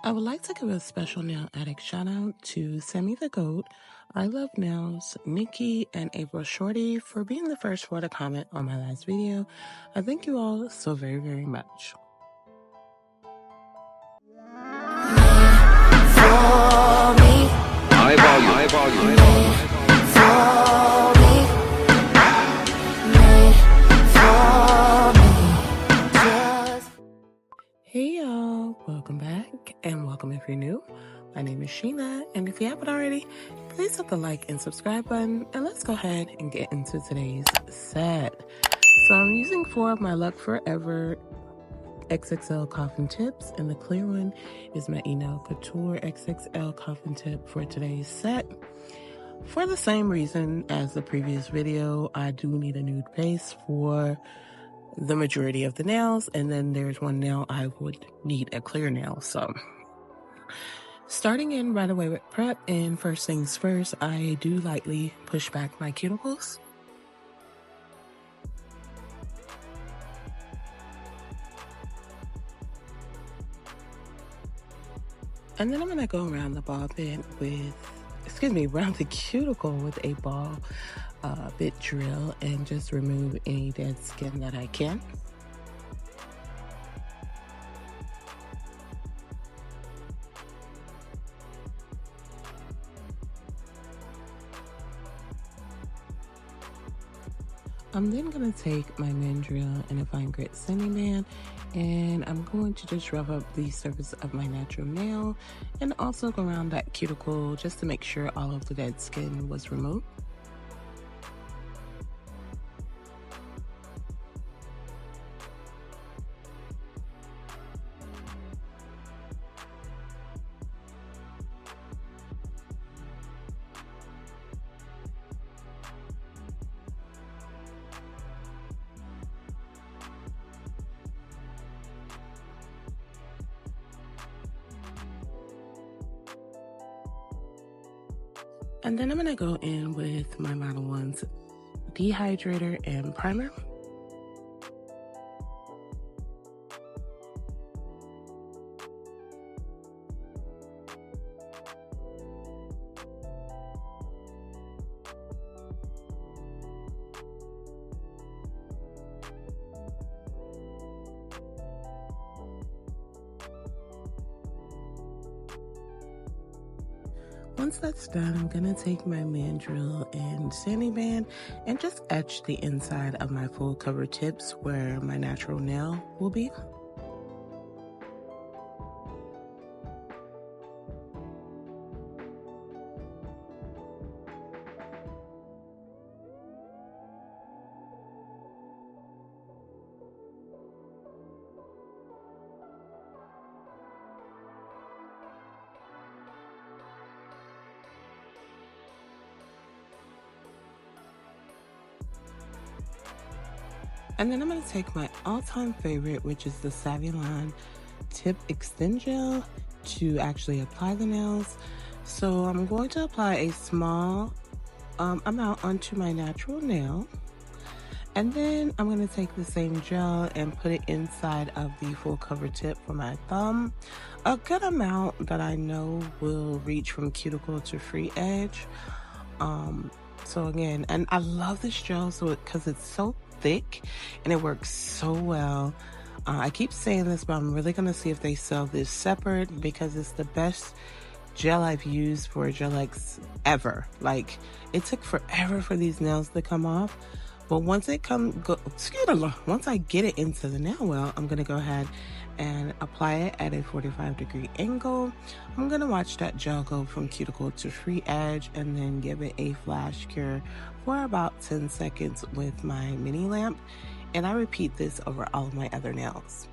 I would like to give a special nail addict shout out to Sammy the Goat, I Love Nails, Nikki, and April Shorty for being the first one to comment on my last video. I thank you all so very, very much. High volume. Hey y'all, welcome back and welcome if you're new. My name is Sheena, and if you haven't already, please hit the like and subscribe button, and let's go ahead and get into today's set. So I'm using 4 of my Luck Forever XXL Coffin tips, and the clear one is my Nail Couture XXL Coffin tip for today's set. For the same reason as the previous video, I do need a nude base for the majority of the nails, and then there's one nail I would need a clear nail. So starting in right away with prep, and first things first, I do lightly push back my cuticles. And then I'm gonna go around the ball bit with, around the cuticle with a ball bit drill and just remove any dead skin that I can. I'm then going to take my mandrel and a fine grit sanding band, and I'm going to just rub up the surface of my natural nail and also go around that cuticle just to make sure all of the dead skin was removed. And then I'm going to go in with my Model 1's dehydrator and primer. Once that's done, I'm gonna take my mandrel and sanding band and just etch the inside of my full cover tips where my natural nail will be. And then I'm going to take my all-time favorite, which is the Savvyline Tip Extend Gel, to actually apply the nails. So I'm going to apply a small amount onto my natural nail. And then I'm going to take the same gel and put it inside of the full cover tip for my thumb. A good amount that I know will reach from cuticle to free edge. So again, and I love this gel because it's so thick and it works so well. I keep saying this, but I'm really gonna see if they sell this separate because it's the best gel I've used for Gel X ever. Like, it took forever for these nails to come off, but once I get it into the nail well, I'm gonna go ahead and apply it at a 45-degree angle. I'm gonna watch that gel go from cuticle to free edge and then give it a flash cure for about 10 seconds with my mini lamp. And I repeat this over all of my other nails.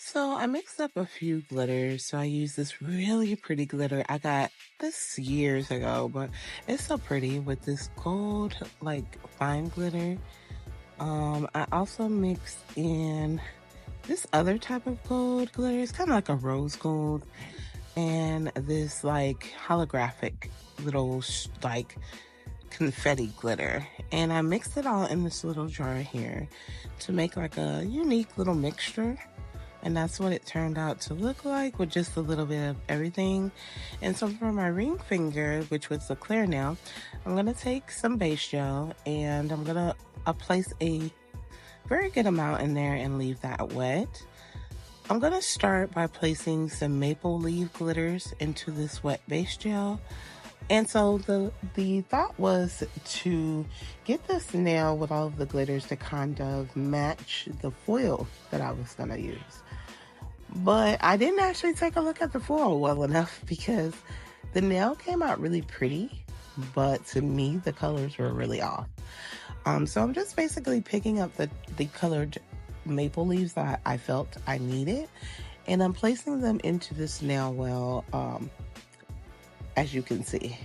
So I mixed up a few glitters. So I used this really pretty glitter. I got this years ago, but it's so pretty with this gold, like, fine glitter. I also mixed in this other type of gold glitter. It's kind of like a rose gold, and this like holographic little like confetti glitter. And I mixed it all in this little jar here to make like a unique little mixture. And that's what it turned out to look like, with just a little bit of everything. And so for my ring finger, which was the clear nail, I'm gonna take some base gel and I'm gonna place a very good amount in there and leave that wet. I'm gonna start by placing some maple leaf glitters into this wet base gel. And so the thought was to get this nail with all of the glitters to kind of match the foil that I was gonna use. But I didn't actually take a look at the foil well enough, because the nail came out really pretty, but to me the colors were really off. So I'm just basically picking up the colored maple leaves that I felt I needed, and I'm placing them into this nail well, as you can see.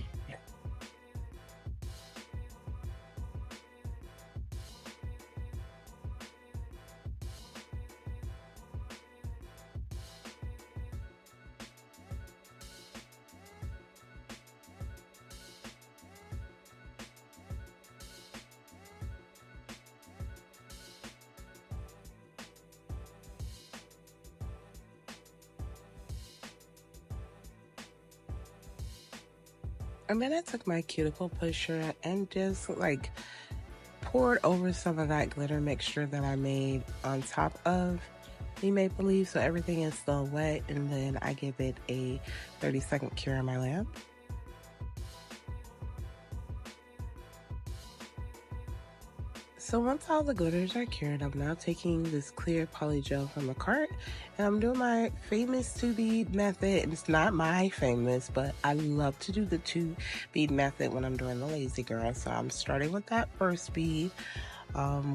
And then I took my cuticle pusher and just like poured over some of that glitter mixture that I made on top of the maple leaf, so everything is still wet, and then I give it a 30-second cure in my lamp. So once all the glitters are cured, I'm now taking this clear poly gel from the cart, and I'm doing my famous 2-bead method. It's not my famous, but I love to do the 2-bead method when I'm doing the lazy girl. So I'm starting with that first bead,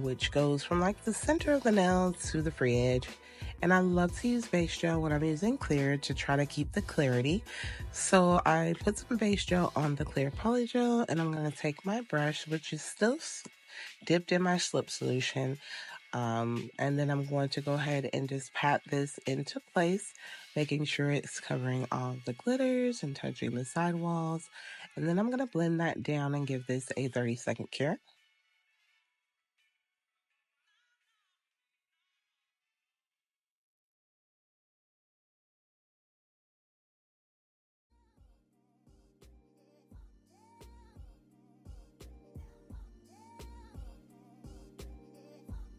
which goes from like the center of the nail to the free edge. And I love to use base gel when I'm using clear to try to keep the clarity. So I put some base gel on the clear poly gel, and I'm going to take my brush, which is still dipped in my slip solution, and then I'm going to go ahead and just pat this into place, making sure it's covering all the glitters and touching the sidewalls. And then I'm going to blend that down and give this a 30-second cure.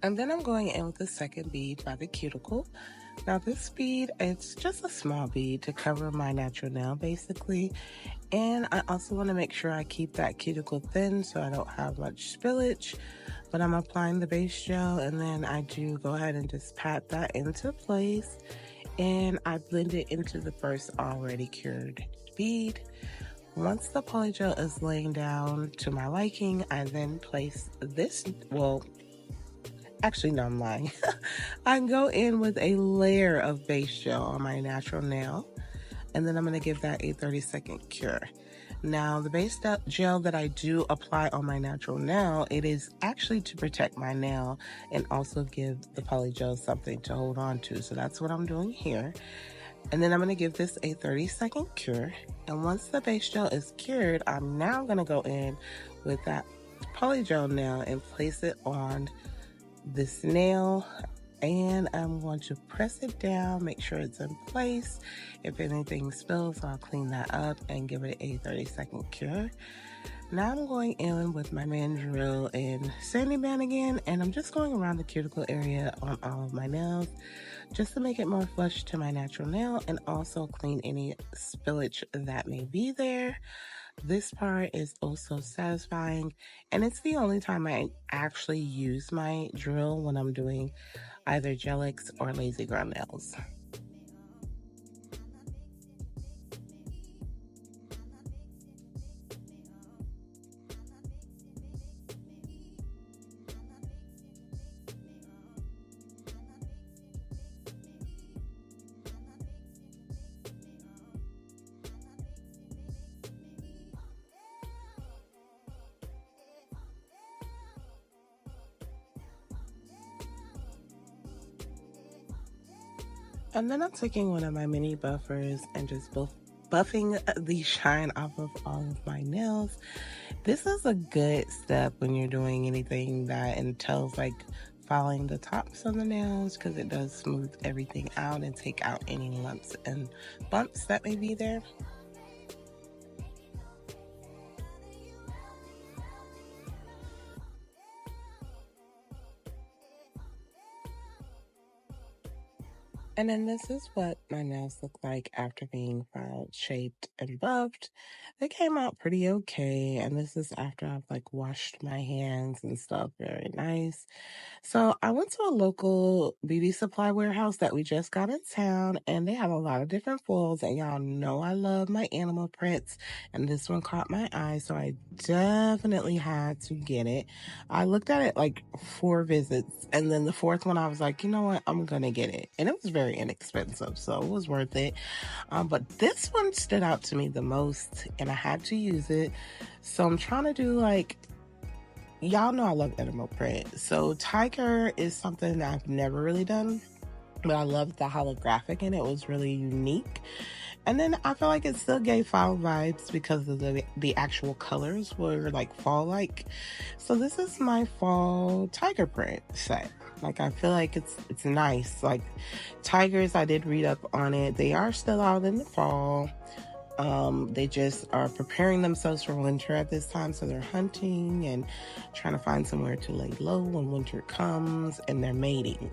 And then I'm going in with the second bead by the cuticle. Now this bead, it's just a small bead to cover my natural nail basically. And I also want to make sure I keep that cuticle thin so I don't have much spillage. But I'm applying the base gel, and then I do go ahead and just pat that into place. And I blend it into the first already cured bead. Once the polygel is laying down to my liking, I then place this, well, actually, no, I'm lying. I go in with a layer of base gel on my natural nail, and then I'm going to give that a 30-second cure. Now, the base gel that I do apply on my natural nail, it is actually to protect my nail and also give the polygel something to hold on to. So that's what I'm doing here. And then I'm going to give this a 30-second cure. And once the base gel is cured, I'm now going to go in with that polygel nail and place it on this nail, and I'm going to press it down, make sure it's in place. If anything spills, I'll clean that up and give it a 30-second cure. Now I'm going in with my mandrill and sanding band again, and I'm just going around the cuticle area on all of my nails just to make it more flush to my natural nail and also clean any spillage that may be there. This part is also satisfying, and it's the only time I actually use my drill when I'm doing either gel-X or lazy girl nails. And then I'm taking one of my mini buffers and just buffing the shine off of all of my nails. This is a good step when you're doing anything that entails like filing the tops of the nails, because it does smooth everything out and take out any lumps and bumps that may be there. And then this is what my nails look like after being filed, shaped, and buffed. They came out pretty okay. And this is after I've like washed my hands and stuff. Very nice. So I went to a local beauty supply warehouse that we just got in town, and they have a lot of different foils. And y'all know I love my animal prints, and this one caught my eye, so I definitely had to get it. I looked at it like 4 visits, and then the 4th one I was like, you know what, I'm gonna get it. And it was very inexpensive, so it was worth it. But this one stood out to me the most, and I had to use it. So I'm trying to do like, y'all know I love animal print. So tiger is something that I've never really done, but I loved the holographic and it was really unique. And then I feel like it still gave fall vibes because of the actual colors were like fall-like. So this is my fall tiger print set. Like, I feel like it's nice. Like, tigers, I did read up on it. They are still out in the fall. They just are preparing themselves for winter at this time, so they're hunting and trying to find somewhere to lay low when winter comes, and they're mating.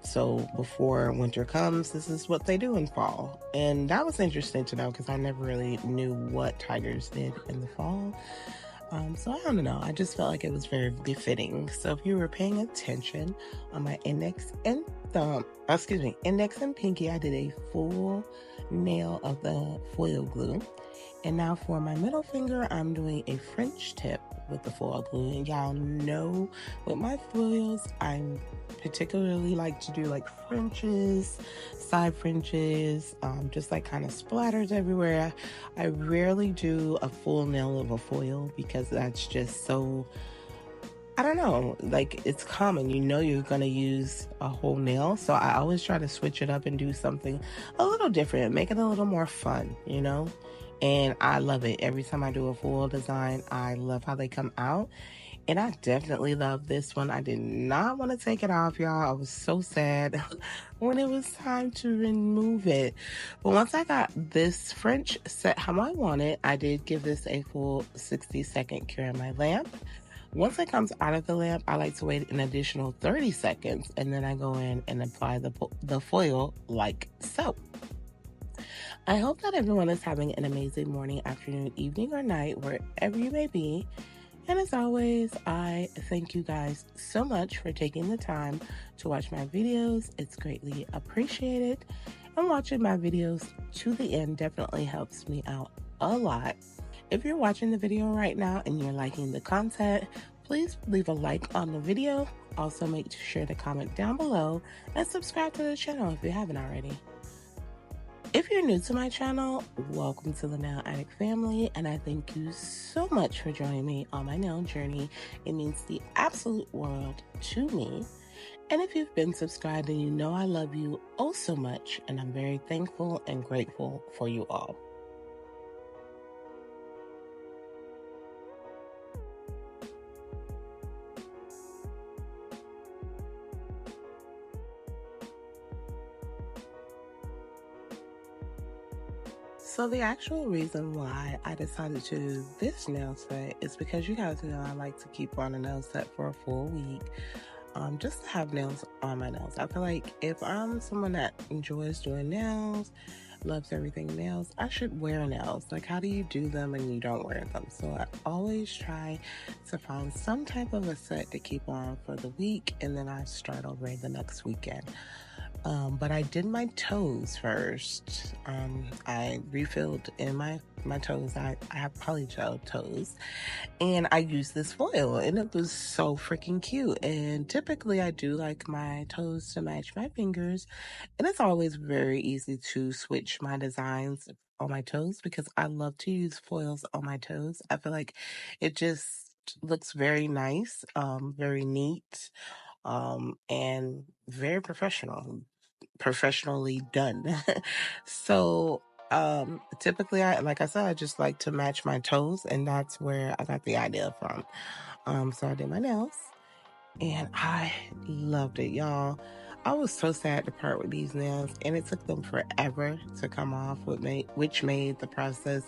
So before winter comes, this is what they do in fall. And that was interesting to know because I never really knew what tigers did in the fall. So I don't know. I just felt like it was very befitting. So if you were paying attention on my index and index and pinky, I did a full nail of the foil glue. And now for my middle finger, I'm doing a French tip with the foil glue. And y'all know with my foils, I particularly like to do like Frenches, side Frenches, just like kind of splatters everywhere. I rarely do a full nail of a foil because that's just so, I don't know, like it's common. You know you're going to use a whole nail. So I always try to switch it up and do something a little different, make it a little more fun, you know? And I love it. Every time I do a full design, I love how they come out. And I definitely love this one. I did not want to take it off, y'all. I was so sad when it was time to remove it. But once I got this French set how I want it, I did give this a full 60-second cure in my lamp. Once it comes out of the lamp, I like to wait an additional 30 seconds, and then I go in and apply the foil like so. I hope that everyone is having an amazing morning, afternoon, evening, or night, wherever you may be. And as always, I thank you guys so much for taking the time to watch my videos. It's greatly appreciated. And watching my videos to the end definitely helps me out a lot. If you're watching the video right now and you're liking the content, please leave a like on the video. Also, make sure to comment down below and subscribe to the channel if you haven't already. If you're new to my channel, welcome to the Nail Addict family, and I thank you so much for joining me on my nail journey. It means the absolute world to me. And if you've been subscribed, then you know I love you oh so much, and I'm very thankful and grateful for you all. So the actual reason why I decided to do this nail set is because you guys know I like to keep on a nail set for a full week. Just to have nails on my nails. I feel like if I'm someone that enjoys doing nails, loves everything nails, I should wear nails. Like, how do you do them and you don't wear them? So I always try to find some type of a set to keep on for the week, and then I start over the next weekend. But I did my toes first. I refilled in my toes. I have polygel toes, and I used this foil, and it was so freaking cute. And typically I do like my toes to match my fingers, and it's always very easy to switch my designs on my toes because I love to use foils on my toes. I feel like it just looks very nice, very neat, and very professional. professionally done. So typically, like I said, I just like to match my toes, and that's where I got the idea from. So I did my nails, and I loved it, y'all. I was so sad to part with these nails, and it took them forever to come off, which made the process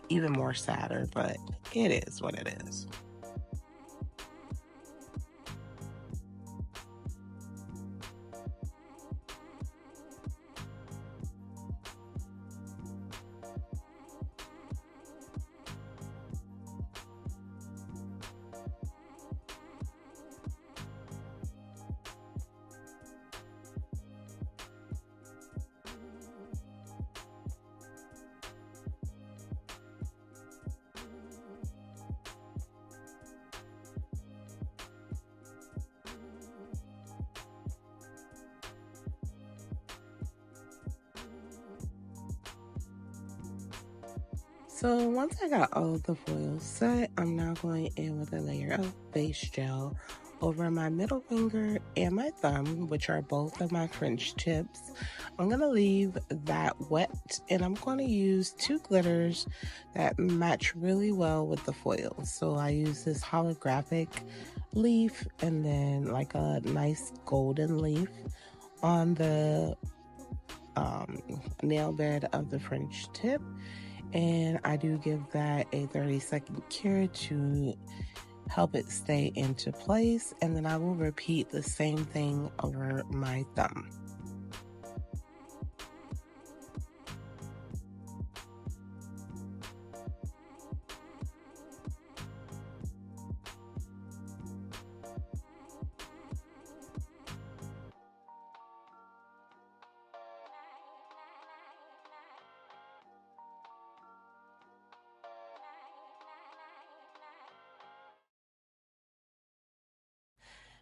even more sadder, but it is what it is. So once I got all of the foils set, I'm now going in with a layer of base gel over my middle finger and my thumb, which are both of my French tips. I'm going to leave that wet, and I'm going to use two glitters that match really well with the foil. So I use this holographic leaf and then like a nice golden leaf on the nail bed of the French tip. And I do give that a 30-second cure to help it stay into place, and then I will repeat the same thing over my thumb.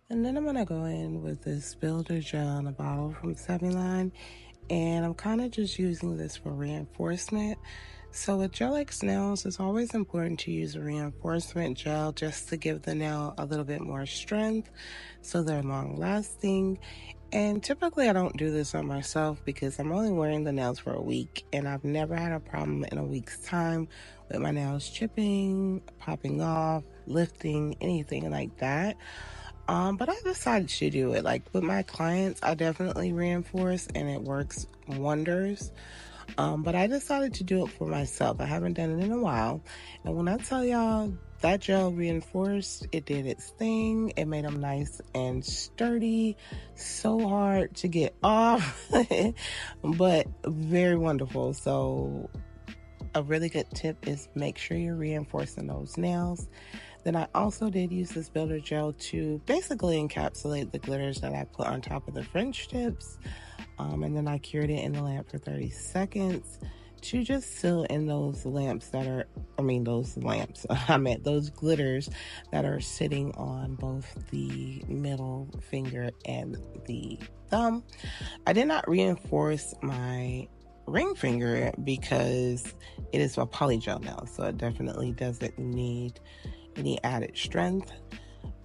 And then I'm going to go in with this builder gel in a bottle from Saviline, and I'm kind of just using this for reinforcement. So with Gel X nails, it's always important to use a reinforcement gel just to give the nail a little bit more strength so they're long lasting. And typically I don't do this on myself because I'm only wearing the nails for a week, and I've never had a problem in a week's time with my nails chipping, popping off, lifting, anything like that. But I decided to do it. Like with my clients, I definitely reinforce and it works wonders. But I decided to do it for myself. I haven't done it in a while. And when I tell y'all that gel reinforced, it did its thing. It made them nice and sturdy, so hard to get off, but very wonderful. So a really good tip is make sure you're reinforcing those nails. Then I also did use this builder gel to basically encapsulate the glitters that I put on top of the French tips. And then I cured it in the lamp for 30 seconds to just seal in those lamps that are, I meant those glitters that are sitting on both the middle finger and the thumb. I did not reinforce my ring finger because it is a polygel nail, so it definitely doesn't need any added strength.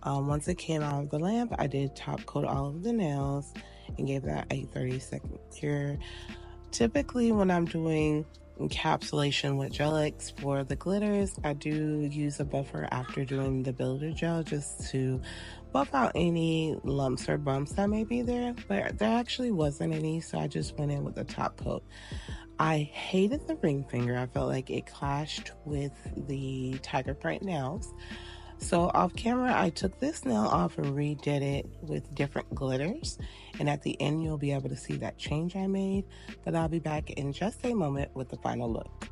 Once it came out of the lamp, I did top coat all of the nails and gave that a 30-second cure. Typically when I'm doing encapsulation with Gel X for the glitters, I do use a buffer after doing the builder gel just to buff out any lumps or bumps that may be there, but there actually wasn't any, so I just went in with the top coat. I hated the ring finger. I felt like it clashed with the tiger print nails. So off camera, I took this nail off and redid it with different glitters. And at the end, you'll be able to see that change I made. But I'll be back in just a moment with the final look.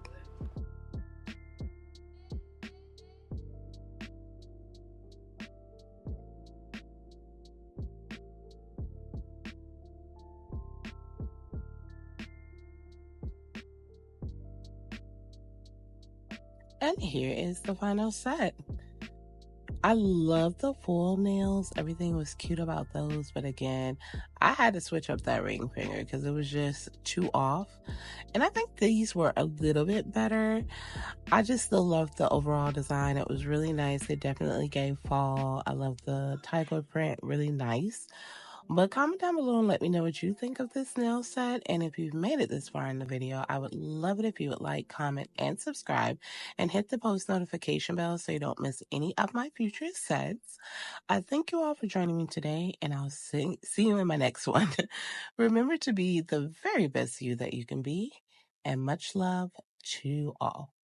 And here is the final set. I love the full nails. Everything was cute about those. But again, I had to switch up that ring finger because it was just too off. And I think these were a little bit better. I just still loved the overall design. It was really nice. It definitely gave fall. I love the tiger print, really nice. But comment down below and let me know what you think of this nail set. And if you've made it this far in the video, I would love it if you would like, comment, and subscribe. And hit the post notification bell so you don't miss any of my future sets. I thank you all for joining me today, and I'll see you in my next one. Remember to be the very best you that you can be. And much love to all.